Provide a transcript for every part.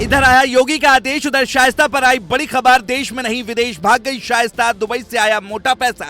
इधर आया योगी का आदेश, उधर शाइस्ता पर आई बड़ी खबर। देश में नहीं विदेश भाग गई शाइस्ता, दुबई से आया मोटा पैसा।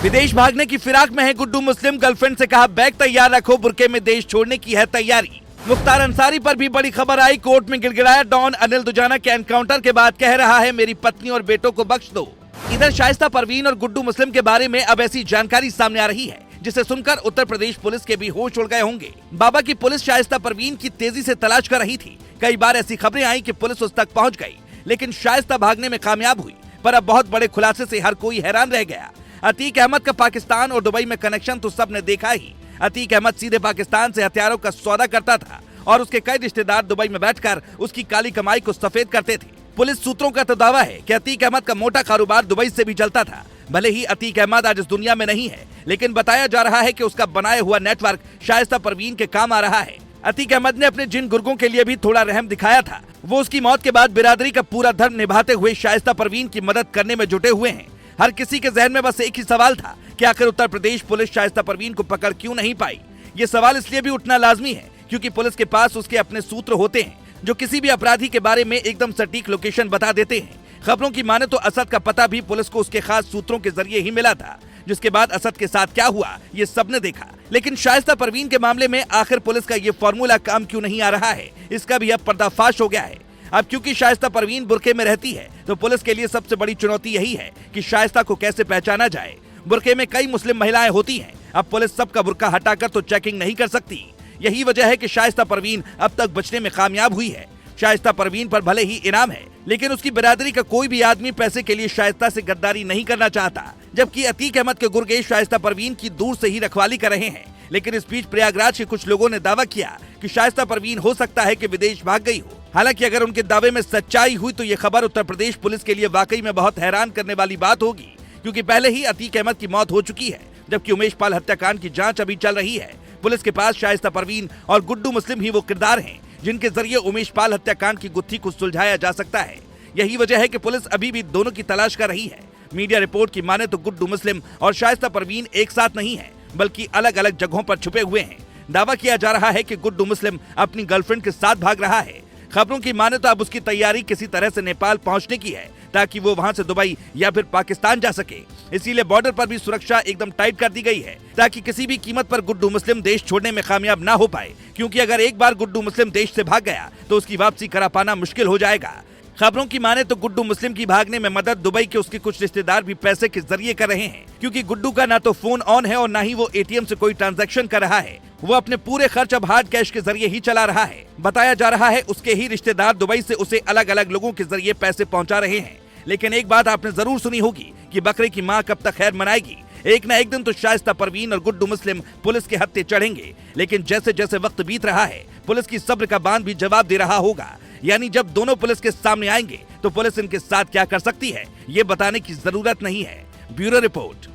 विदेश भागने की फिराक में है गुड्डू मुस्लिम, गर्लफ्रेंड से कहा बैग तैयार रखो, बुर्के में देश छोड़ने की है तैयारी। मुख्तार अंसारी पर भी बड़ी खबर आई, कोर्ट में गिड़गिड़ाया डॉन। अनिल दुजाना के एनकाउंटर के बाद कह रहा है मेरी पत्नी और बेटों को बख्श दो। इधर शाइस्ता परवीन और गुड्डू मुस्लिम के बारे में अब ऐसी जानकारी सामने आ रही है जिसे सुनकर उत्तर प्रदेश पुलिस के भी होश उड़ गए होंगे। बाबा की पुलिस शाइस्ता परवीन की तेजी से तलाश कर रही थी। कई बार ऐसी खबरें आई कि पुलिस उस तक पहुंच गई, लेकिन शाइस्ता भागने में कामयाब हुई। पर अब बहुत बड़े खुलासे से हर कोई हैरान रह गया। अतीक अहमद का पाकिस्तान और दुबई में कनेक्शन तो सबने देखा ही। अतीक अहमद सीधे पाकिस्तान से हथियारों का सौदा करता था और उसके कई रिश्तेदार दुबई में बैठकर उसकी काली कमाई को सफेद करते थे। पुलिस सूत्रों का तो दावा है कि अतीक अहमद का मोटा कारोबार दुबई से भी चलता था। भले ही अतीक अहमद आज इस दुनिया में नहीं है, लेकिन बताया जा रहा है कि उसका बनाया हुआ नेटवर्क शाइस्ता परवीन के काम आ रहा है। अतीक अहमद ने अपने जिन गुर्गों के लिए भी थोड़ा रहम दिखाया था, वो उसकी मौत के बाद बिरादरी का पूरा धर्म निभाते हुए शाइस्ता परवीन की मदद करने में जुटे हुए हैं। हर किसी के जहन में बस एक ही सवाल था कि आखिर उत्तर प्रदेश पुलिस शाइस्ता परवीन को पकड़ क्यों नहीं पाई। ये सवाल इसलिए भी उठना लाजमी है क्योंकि पुलिस के पास उसके अपने सूत्र होते हैं जो किसी भी अपराधी के बारे में एकदम सटीक लोकेशन बता देते हैं। खबरों की माने तो असद का पता भी पुलिस को उसके खास सूत्रों के जरिए ही मिला था, जिसके बाद असद के साथ क्या हुआ ये सबने देखा। लेकिन शाइस्ता परवीन के मामले में आखिर पुलिस का ये फॉर्मूला काम क्यों नहीं आ रहा है, इसका भी अब पर्दाफाश हो गया है। अब क्योंकि शाइस्ता परवीन बुर्के में रहती है तो पुलिस के लिए सबसे बड़ी चुनौती यही है कि शाइस्ता को कैसे पहचाना जाए। बुर्के में कई मुस्लिम महिलाएं होती हैं, अब पुलिस सबका बुर्का हटाकर तो चेकिंग नहीं कर सकती। यही वजह है कि शाइस्ता परवीन अब तक बचने में कामयाब हुई है। शाइस्ता परवीन पर भले ही इनाम है, लेकिन उसकी बिरादरी का कोई भी आदमी पैसे के लिए शाइस्ता से गद्दारी नहीं करना चाहता। जबकि अतीक अहमद के गुर्गे शाइस्ता परवीन की दूर से ही रखवाली कर रहे हैं। लेकिन इस बीच प्रयागराज के कुछ लोगों ने दावा किया कि शाइस्ता परवीन हो सकता है कि विदेश भाग गई हो। हालांकि अगर उनके दावे में सच्चाई हुई तो ये खबर उत्तर प्रदेश पुलिस के लिए वाकई में बहुत हैरान करने वाली बात होगी, क्योंकि पहले ही अतीक अहमद की मौत हो चुकी है, जबकि उमेश पाल हत्याकांड की जांच अभी चल रही है। पुलिस के पास शाइस्ता परवीन और गुड्डू मुस्लिम ही वो किरदार हैं जिनके जरिए उमेश पाल हत्याकांड की गुत्थी को सुलझाया जा सकता है। यही वजह है कि पुलिस अभी भी दोनों की तलाश कर रही है। मीडिया रिपोर्ट की माने तो गुड्डू मुस्लिम और शाइस्ता परवीन एक साथ नहीं है, बल्कि अलग अलग जगहों पर छुपे हुए हैं। दावा किया जा रहा है कि गुड्डू मुस्लिम अपनी गर्लफ्रेंड के साथ भाग रहा है। खबरों की माने तो अब उसकी तैयारी किसी तरह से नेपाल पहुंचने की है, ताकि वो वहां से दुबई या फिर पाकिस्तान जा सके। इसीलिए बॉर्डर पर भी सुरक्षा एकदम टाइट कर दी गई है, ताकि किसी भी कीमत पर गुड्डू मुस्लिम देश छोड़ने में कामयाब ना हो पाए। क्योंकि अगर एक बार गुड्डू मुस्लिम देश से भाग गया तो उसकी वापसी करा पाना मुश्किल हो जाएगा। खबरों की माने तो गुड्डू मुस्लिम की भागने में मदद दुबई के उसके कुछ रिश्तेदार भी पैसे के जरिए कर रहे हैं, क्योंकि गुड्डू का ना तो फोन ऑन है और ना ही वो एटीएम से कोई ट्रांजैक्शन कर रहा है। वो अपने पूरे खर्च अब हार्ड कैश के जरिए ही चला रहा है। बताया जा रहा है उसके ही रिश्तेदार दुबई से उसे अलग अलग लोगों के जरिए पैसे पहुंचा रहे हैं। लेकिन एक बात आपने जरूर सुनी होगी कि बकरे की माँ कब तक खैर मनाएगी। एक न एक दिन तो शाइस्ता परवीन और गुड्डू मुस्लिम पुलिस के हत्थे चढ़ेंगे। लेकिन जैसे जैसे वक्त बीत रहा है, पुलिस की सब्र का बांध भी जवाब दे रहा होगा। यानी जब दोनों पुलिस के सामने आएंगे तो पुलिस इनके साथ क्या कर सकती है, ये बताने की जरूरत नहीं है। Bureau report.